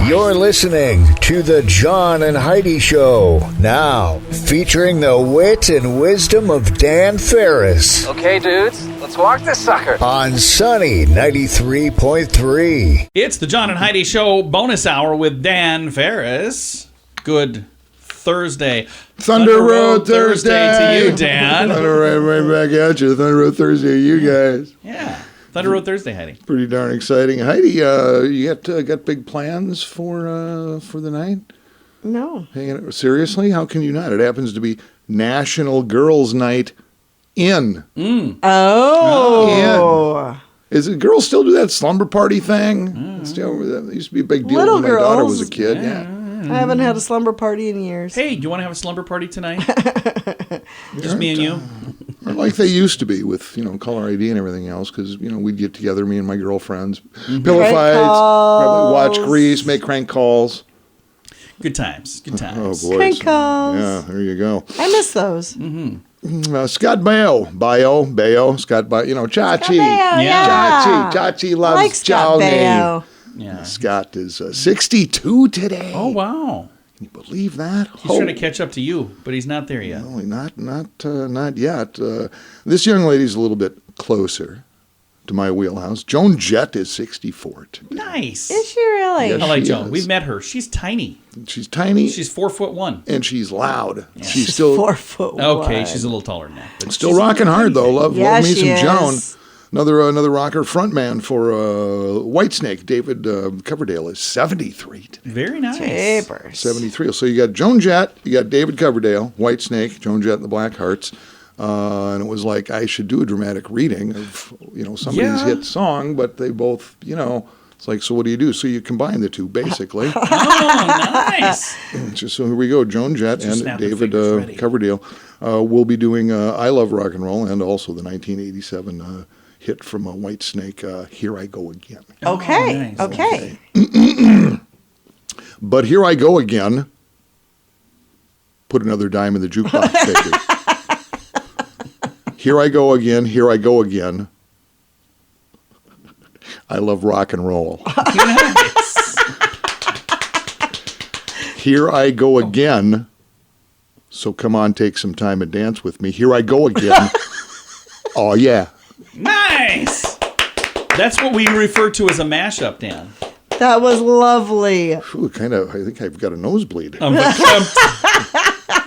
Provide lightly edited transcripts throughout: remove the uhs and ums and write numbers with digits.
You're listening to the John and Heidi Show, now featuring the wit and wisdom of Dan Ferris. Okay, dudes, let's walk this sucker. On Sunny 93.3. It's the John and Heidi Show bonus hour with Dan Ferris. Good Thursday. Thunder Road Thursday to you, Dan. right back at you. Thunder Road Thursday, you guys. Yeah. Thunder Road Thursday, Heidi. Pretty darn exciting. Heidi, you got big plans for the night? No. Seriously? How can you not? It happens to be National Girls' Night in. Oh. Is it girls still do that slumber party thing? That used to be a big deal Little when my daughter was girls. a kid. Yeah. I haven't had a slumber party in years. Hey, do you want to have a slumber party tonight? Just me and you? Like they used to be with, caller ID and everything else, because, we'd get together, me and my girlfriends, pillow Crank fights, calls. watch Grease, make crank calls. Good times. Good times. Oh, boy. Crank calls. Yeah, there you go. I miss those. Scott Baio, Scott Baio, Chachi. Yeah. Chachi I loves like Scott Johnny. Baio. Yeah. Scott is 62 today. Oh, wow. Can you believe that? He's trying to catch up to you, but he's not there yet. No, not yet. This young lady's a little bit closer to my wheelhouse. Joan Jett is 64 today. Nice. Is she really? Yes. I like She Joan. is. We've met her. She's tiny. She's tiny. She's 4'1". And she's loud. Yeah. She's still 4'1". Okay, she's a little taller than that. But still she's rocking hard though. Love me she some is. Joan. Another rocker frontman for Whitesnake, David Coverdale, is 73 today. Very nice. Papers. 73. So you got Joan Jett, you got David Coverdale, Whitesnake, Joan Jett and the Blackhearts. And it was like I should do a dramatic reading of somebody's hit song, but they both it's like, so what do you do? So you combine the two basically. Oh, nice. So here we go. Joan Jett and snap the David fingers ready. Coverdale will be doing I Love Rock and Roll and also the 1987 hit from Whitesnake, Here I Go Again. Okay. Oh, nice. Okay. But Here I Go Again, put another dime in the jukebox, baby. Here I go again, here I go again. I love rock and roll. Nice. Here I go again. So come on, take some time and dance with me. Here I go again. Oh, yeah. Nice. That's what we refer to as a mashup, Dan. That was lovely. Ooh, I think I've got a nosebleed.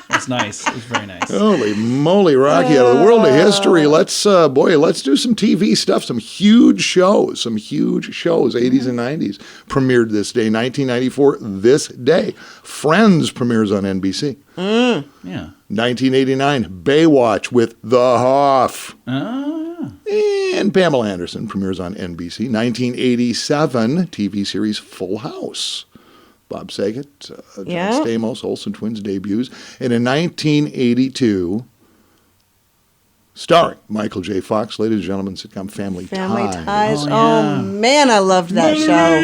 That's nice. It was very nice. Holy moly, Rocky, out of the world of history. Let's do some TV stuff, some huge shows, 80s and 90s, premiered this day, 1994, this day. Friends premieres on NBC. Yeah. 1989, Baywatch with The Hoff. Ah. And Pamela Anderson premieres on NBC. 1987, TV series Full House. Bob Saget, John Stamos, Olsen Twins debuts. And in 1982, starring Michael J. Fox, ladies and gentlemen, sitcom Family Ties. Oh, man, I loved that show.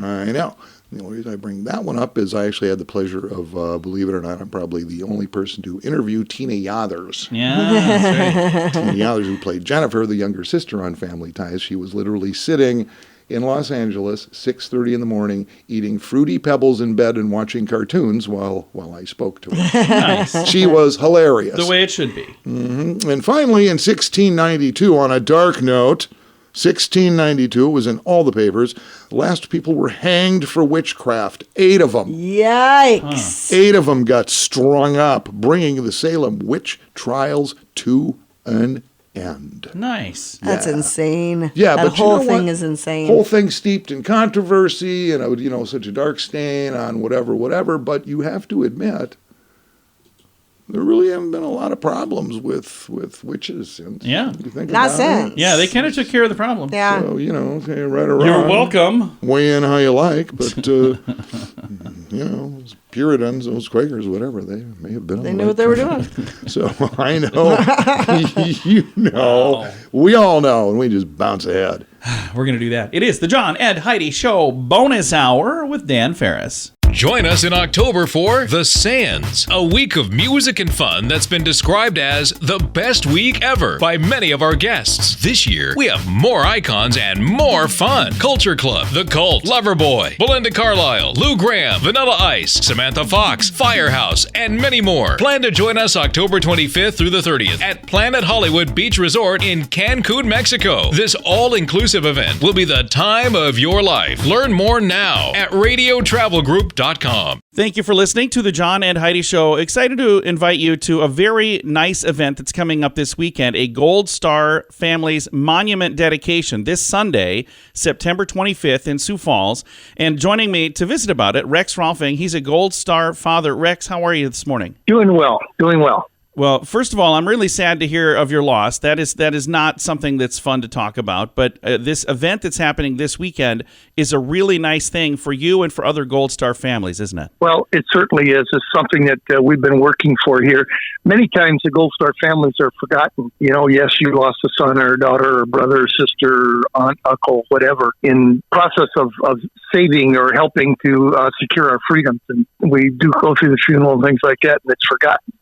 I know. The only reason I bring that one up is I actually had the pleasure of, believe it or not, I'm probably the only person to interview Tina Yothers. Yeah, that's right. Tina Yothers, who played Jennifer, the younger sister on Family Ties. She was literally sitting in Los Angeles, 6:30 in the morning, eating Fruity Pebbles in bed and watching cartoons while I spoke to her. Nice. She was hilarious. The way it should be. Mm-hmm. And finally, in 1692, on a dark note, 1692, it was in all the papers, the last people were hanged for witchcraft. 8 of them. Yikes. 8 of them got strung up, bringing the Salem witch trials to an end. Nice. That's insane. Yeah, that but whole you know thing what? is insane. Whole thing steeped in controversy and such a dark stain on whatever. But you have to admit, there really haven't been a lot of problems with witches since. Yeah. You think Not about since. it. Yeah, they kind of took care of the problem. Yeah. So, okay, right or wrong. You're welcome. Weigh in how you like, but, those Puritans, those Quakers, whatever, they may have been on They the knew right what they were track. doing. So I know, Wow. we all know, and we just bounce ahead. We're going to do that. It is the John and Heidi Show bonus hour with Dan Ferris. Join us in October for The Sands, a week of music and fun that's been described as the best week ever by many of our guests. This year, we have more icons and more fun. Culture Club, The Cult, Loverboy, Belinda Carlisle, Lou Graham, Vanilla Ice, Samantha Fox, Firehouse, and many more. Plan to join us October 25th through the 30th at Planet Hollywood Beach Resort in Cancun, Mexico. This all-inclusive event will be the time of your life. Learn more now at radiotravelgroup.com. Thank you for listening to the John and Heidi Show. Excited to invite you to a very nice event that's coming up this weekend, a Gold Star Families Monument dedication this Sunday, September 25th in Sioux Falls. And joining me to visit about it, Rex Rolfing. He's a Gold Star father. Rex, how are you this morning? Doing well. Well, first of all, I'm really sad to hear of your loss. That is not something that's fun to talk about, but this event that's happening this weekend is a really nice thing for you and for other Gold Star families, isn't it? Well, it certainly is. It's something that we've been working for here. Many times the Gold Star families are forgotten. You know, yes, you lost a son or a daughter or brother or sister, aunt, uncle, whatever, in process of saving or helping to secure our freedoms. And we do go through the funeral and things like that, and it's forgotten.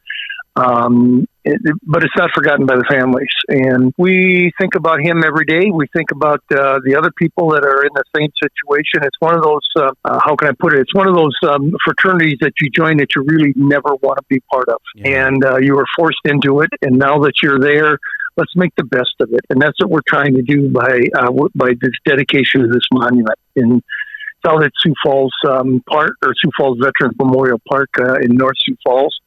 But it's not forgotten by the families. And we think about him every day. We think about the other people that are in the same situation. It's one of those, how can I put it? It's one of those fraternities that you join that you really never want to be part of. Yeah. And you were forced into it. And now that you're there, let's make the best of it. And that's what we're trying to do by this dedication of this monument. And it's out at Sioux Falls Park, or Sioux Falls Veterans Memorial Park in North Sioux Falls.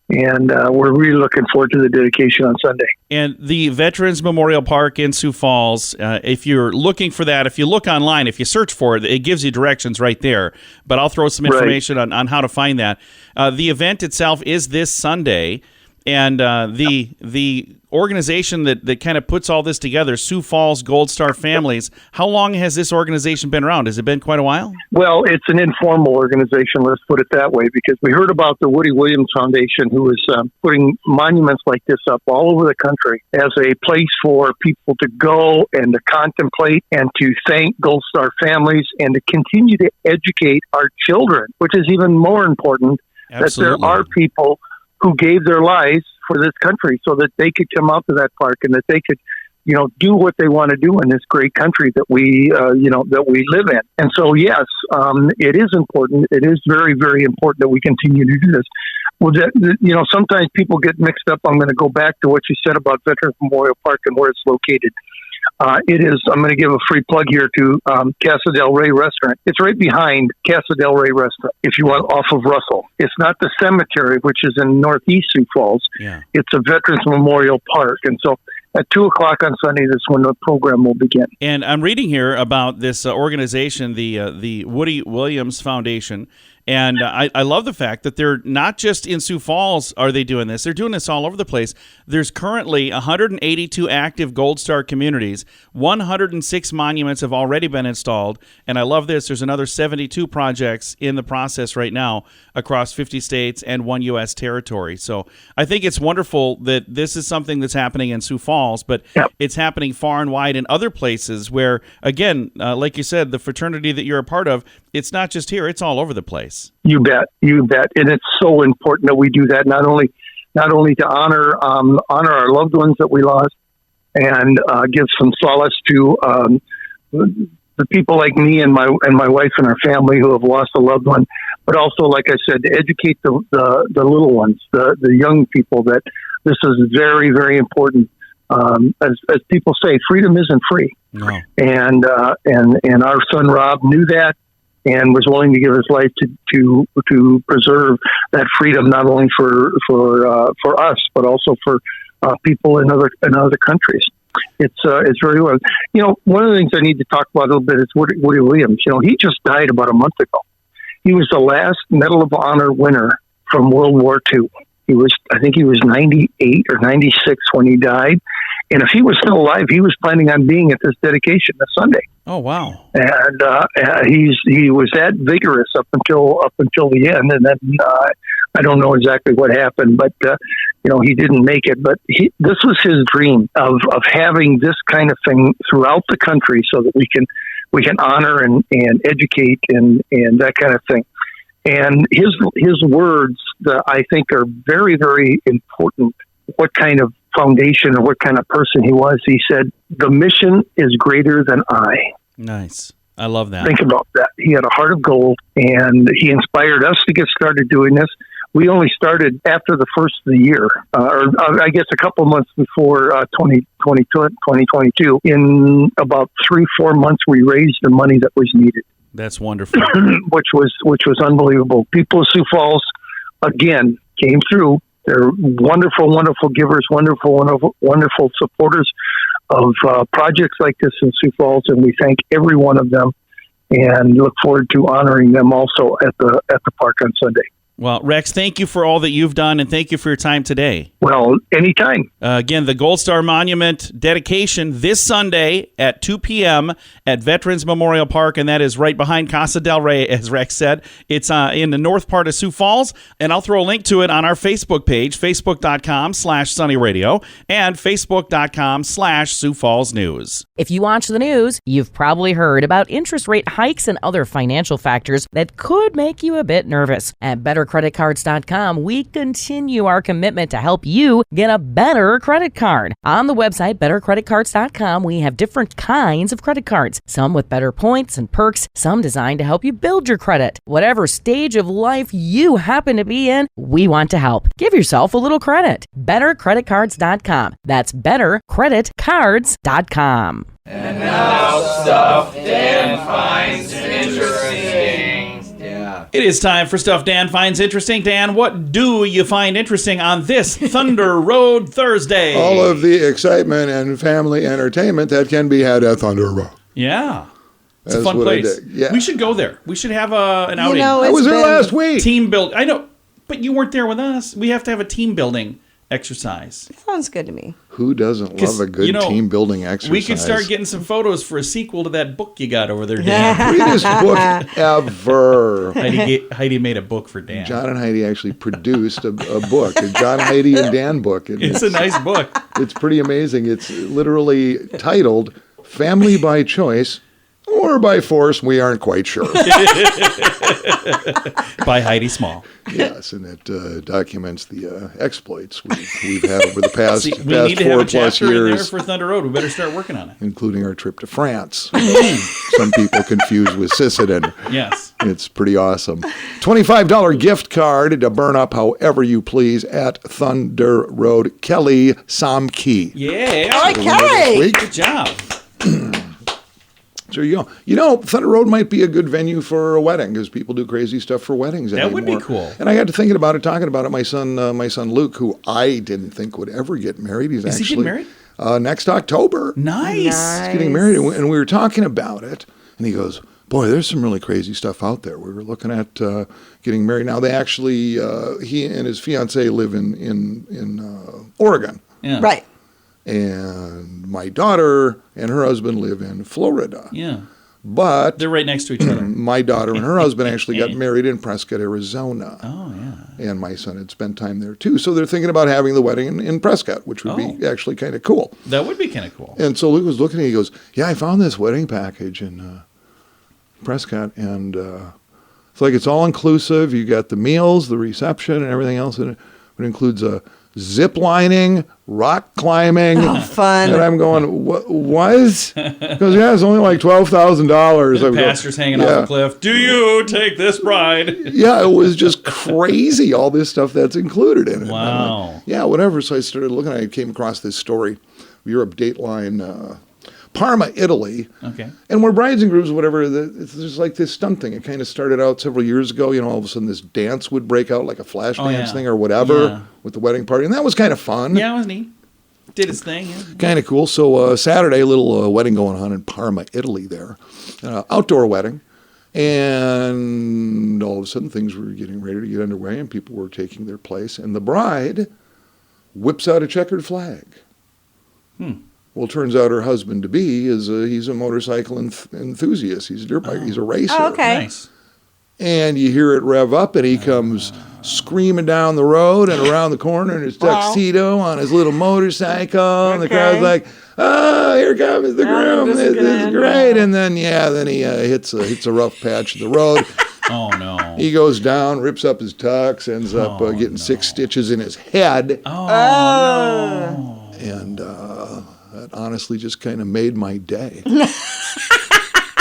And we're really looking forward to the dedication on Sunday. And the Veterans Memorial Park in Sioux Falls, if you're looking for that, if you look online, if you search for it, it gives you directions right there. But I'll throw some information on how to find that. The event itself is this Sunday, and the organization that kind of puts all this together, Sioux Falls Gold Star Families, how long has this organization been around? Has it been quite a while? Well, it's an informal organization, let's put it that way, because we heard about the Woody Williams Foundation, who is putting monuments like this up all over the country as a place for people to go and to contemplate and to thank Gold Star families and to continue to educate our children, which is even more important. Absolutely. That there are people who gave their lives for this country so that they could come out to that park and that they could, do what they want to do in this great country that we, that we live in. And so, yes, it is important. It is very, very important that we continue to do this. Well, sometimes people get mixed up. I'm going to go back to what you said about Veterans Memorial Park and where it's located. It is, I'm going to give a free plug here to Casa del Rey Restaurant. It's right behind Casa del Rey Restaurant, if you want, off of Russell. It's not the cemetery, which is in Northeast Sioux Falls. Yeah. It's a Veterans Memorial Park. And so at 2 o'clock on Sunday, that's when the program will begin. And I'm reading here about this organization, the Woody Williams Foundation. And I love the fact that they're not just in Sioux Falls are they doing this. They're doing this all over the place. There's currently 182 active Gold Star communities. 106 monuments have already been installed. And I love this. There's another 72 projects in the process right now across 50 states and 1 U.S. territory. So I think it's wonderful that this is something that's happening in Sioux Falls, but it's happening far and wide in other places where, again, like you said, the fraternity that you're a part of, it's not just here, it's all over the place. You bet. And it's so important that we do that, not only to honor our loved ones that we lost and give some solace to the people like me and my wife and our family who have lost a loved one, but also, like I said, to educate the little ones, the young people, that this is very, very important. As people say, freedom isn't free. No. And our son Rob knew that and was willing to give his life to preserve that freedom, not only for us, but also for people in other countries. It's very well. One of the things I need to talk about a little bit is Woody Williams. He just died about a month ago. He was the last Medal of Honor winner from World War II. I think he was 98 or 96 when he died. And if he was still alive, he was planning on being at this dedication this Sunday. Oh, wow. And he was that vigorous up until the end. And then I don't know exactly what happened, but he didn't make it. But this was his dream of having this kind of thing throughout the country so that we can honor and educate and that kind of thing. And his words, I think, are very, very important. What kind of foundation or what kind of person he was. He said, "The mission is greater than I." Nice. I love that. Think about that. He had a heart of gold, and he inspired us to get started doing this. We only started after the first of the year, or I guess a couple of months before 2022. In about 3-4 months, we raised the money that was needed. That's wonderful. which was unbelievable. People of Sioux Falls, again, came through. They're wonderful, wonderful givers, wonderful supporters of projects like this in Sioux Falls, and we thank every one of them and look forward to honoring them also at the park on Sunday. Well, Rex, thank you for all that you've done, and thank you for your time today. Well, anytime. Again, the Gold Star Monument dedication this Sunday at 2 p.m. at Veterans Memorial Park, and that is right behind Casa del Rey, as Rex said. It's in the north part of Sioux Falls, and I'll throw a link to it on our Facebook page, facebook.com/sunnyradio and facebook.com/Sioux Falls News. If you watch the news, you've probably heard about interest rate hikes and other financial factors that could make you a bit nervous. At BetterCreditCards.com, we continue our commitment to help you get a better credit card. On the website, BetterCreditCards.com, we have different kinds of credit cards, some with better points and perks, some designed to help you build your credit. Whatever stage of life you happen to be in, we want to help. Give yourself a little credit. BetterCreditCards.com. That's BetterCreditCards.com. And now stuff Dan finds interesting. It is time for Stuff Dan Finds Interesting. Dan, what do you find interesting on this Thunder Road Thursday? All of the excitement and family entertainment that can be had at Thunder Road. Yeah. It's That's a fun what I place. dig. Yeah. We should go there. We should have an outing. I was there last week. Team build. I know, but you weren't there with us. We have to have a team building exercise. Sounds good to me. Who doesn't love a good team building exercise? We could start getting some photos for a sequel to that book you got over there, Dan. Greatest book ever. Heidi made a book for Dan. John and Heidi actually produced a book, a John, Heidi, and Dan book. And it's a nice book. It's pretty amazing. It's literally titled Family by Choice or by Force, we aren't quite sure. By Heidi Small. Yes, and it documents the exploits we've had over the past, We past need to have 4+ a chapter in there years, for Thunder Road. We better start working on it. including our trip to France. Some people confused with Sicily. Yes. It's pretty awesome. $25 gift card to burn up however you please at Thunder Road. Kelly Samke. Yeah. All right, Kelly. Good job. So you go. You know, Thunder Road might be a good venue for a wedding because people do crazy stuff for weddings anymore. That would be cool. And I got to thinking about it, talking about it. My son Luke, who I didn't think would ever get married. Is he getting married? Next October. Nice. He's getting married, and we were talking about it, and he goes, "Boy, there's some really crazy stuff out there." We were looking at getting married. Now they actually, he and his fiancée live in Oregon. Yeah. Right. And my daughter and her husband live in Florida. Yeah. But They're right next to each other. my daughter and her husband actually got married in Prescott, Arizona. Oh, yeah. And my son had spent time there too. So they're thinking about having the wedding in Prescott, which would be actually kind of cool. That would be kind of cool. And so Luke was looking and he goes, "Yeah, I found this wedding package in Prescott. And it's like it's all inclusive. You got the meals, the reception, and everything else. And it includes zip lining, rock climbing." Oh, fun. And I'm going, what? Because, yeah, it's only like $12,000. The pastor's hanging off the cliff. Do you take this bride? Yeah, it was just crazy, all this stuff that's included in it. Wow. Like, yeah, whatever. So I started looking at it. I came across this story, Europe Dateline, Parma, Italy. Okay. And where brides and grooms, whatever, it's just like this stunt thing. It kind of started out several years ago. You know, all of a sudden this dance would break out, like a flash dance thing or whatever with the wedding party. And that was kind of fun. Yeah, it was neat. Did his thing. Yeah. Kind of cool. So Saturday, a little wedding going on in Parma, Italy there. Outdoor wedding. And all of a sudden things were getting ready to get underway and people were taking their place. And the bride whips out a checkered flag. Well, it turns out her husband-to-be he's a motorcycle enthusiast. He's a dirt bike. He's a racer. Oh, okay. Nice. And you hear it rev up, and he comes screaming down the road and around the corner in his tuxedo on his little motorcycle. And the crowd's like, "Oh, here comes the groom. This is great." And then he hits a rough patch of the road. Oh, no. He goes down, rips up his tux, ends up getting 6 stitches in his head. Oh, no. And that honestly just kind of made my day.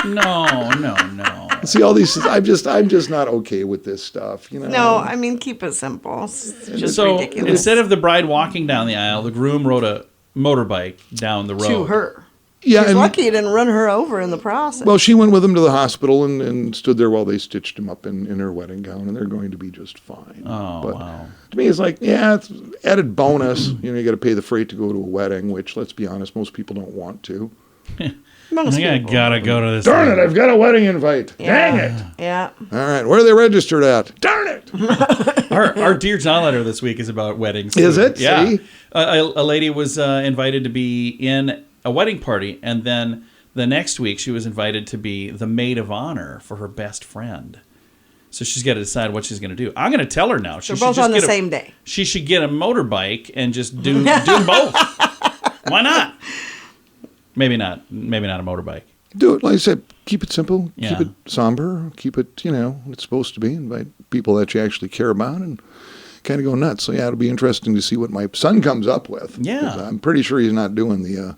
No. See, all these, I'm just not okay with this stuff, you know. No, I mean, keep it simple. It's just So ridiculous. instead of the bride walking down the aisle, the groom rode a motorbike down the road. To her. Yeah, He's and, lucky he didn't run her over in the process. well, she went with him to the hospital and stood there while they stitched him up in her wedding gown, and they're going to be just fine. Oh, but wow. to me, it's like, yeah, it's added bonus. You know, you got to pay the freight to go to a wedding, which, let's be honest, most people don't want to. Most I people. gotta go to this. Darn it, I've got a wedding invite. Yeah. Dang it. Yeah. All right, where are they registered at? Darn it. Our Dear John letter this week is about weddings. Is it? Yeah. See? A lady was invited to be in a wedding party, and then the next week she was invited to be the maid of honor for her best friend. So she's got to decide what she's going to do. I'm going to tell her now. They're both on the same day. She should get a motorbike and just do both. Why not? Maybe not a motorbike. Do it, like I said, keep it simple, Yeah. keep it somber, keep it, it's supposed to be. Invite people that you actually care about and kind of go nuts. So, yeah, it'll be interesting to see what my son comes up with. Yeah. 'Cause I'm pretty sure he's not doing the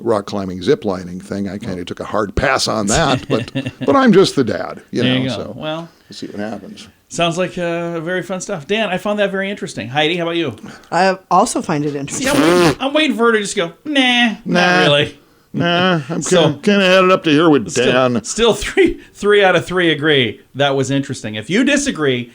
rock climbing, zip lining thing. I kind of took a hard pass on that, but I'm just the dad, There you go. so Well, we'll see what happens. sounds like very fun stuff. Dan, I found that very interesting. Heidi, how about you? I also find it interesting. I'm waiting for her to just go, nah, not really. Nah, I'm So- kind of headed up to here with Dan. Still three out of 3 agree. That was interesting. If you disagree,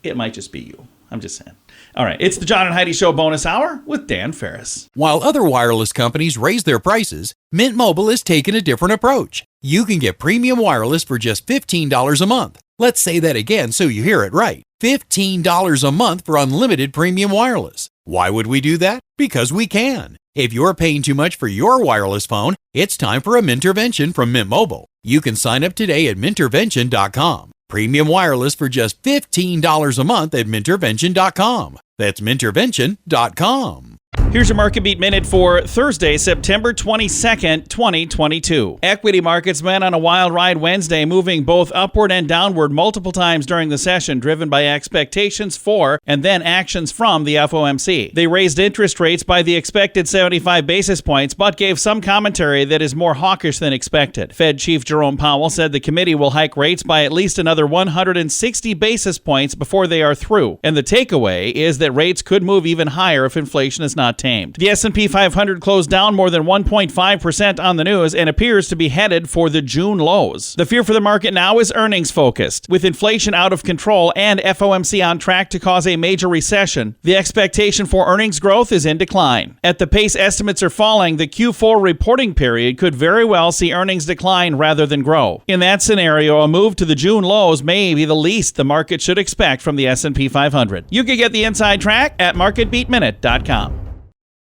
it might just be you. I'm just saying. All right, it's the John and Heidi Show bonus hour with Dan Ferris. While other wireless companies raise their prices, Mint Mobile has taken a different approach. You can get premium wireless for just $15 a month. Let's say that again so you hear it right. $15 a month for unlimited premium wireless. Why would we do that? Because we can. If you're paying too much for your wireless phone, it's time for a Mintervention from Mint Mobile. You can sign up today at Mintervention.com. Premium wireless for just $15 a month at Mintervention.com. That's Mintervention.com. Here's your Market Beat Minute for Thursday, September 22nd, 2022. Equity markets went on a wild ride Wednesday, moving both upward and downward multiple times during the session, driven by expectations for and then actions from the FOMC. They raised interest rates by the expected 75 basis points, but gave some commentary that is more hawkish than expected. Fed Chief Jerome Powell said the committee will hike rates by at least another 160 basis points before they are through. And the takeaway is that rates could move even higher if inflation is not tamed. The S&P 500 closed down more than 1.5% on the news and appears to be headed for the June lows. The fear for the market now is earnings focused. With inflation out of control and FOMC on track to cause a major recession, the expectation for earnings growth is in decline. At the pace estimates are falling, the Q4 reporting period could very well see earnings decline rather than grow. In that scenario, a move to the June lows may be the least the market should expect from the S&P 500. You can get the inside track at marketbeatminute.com.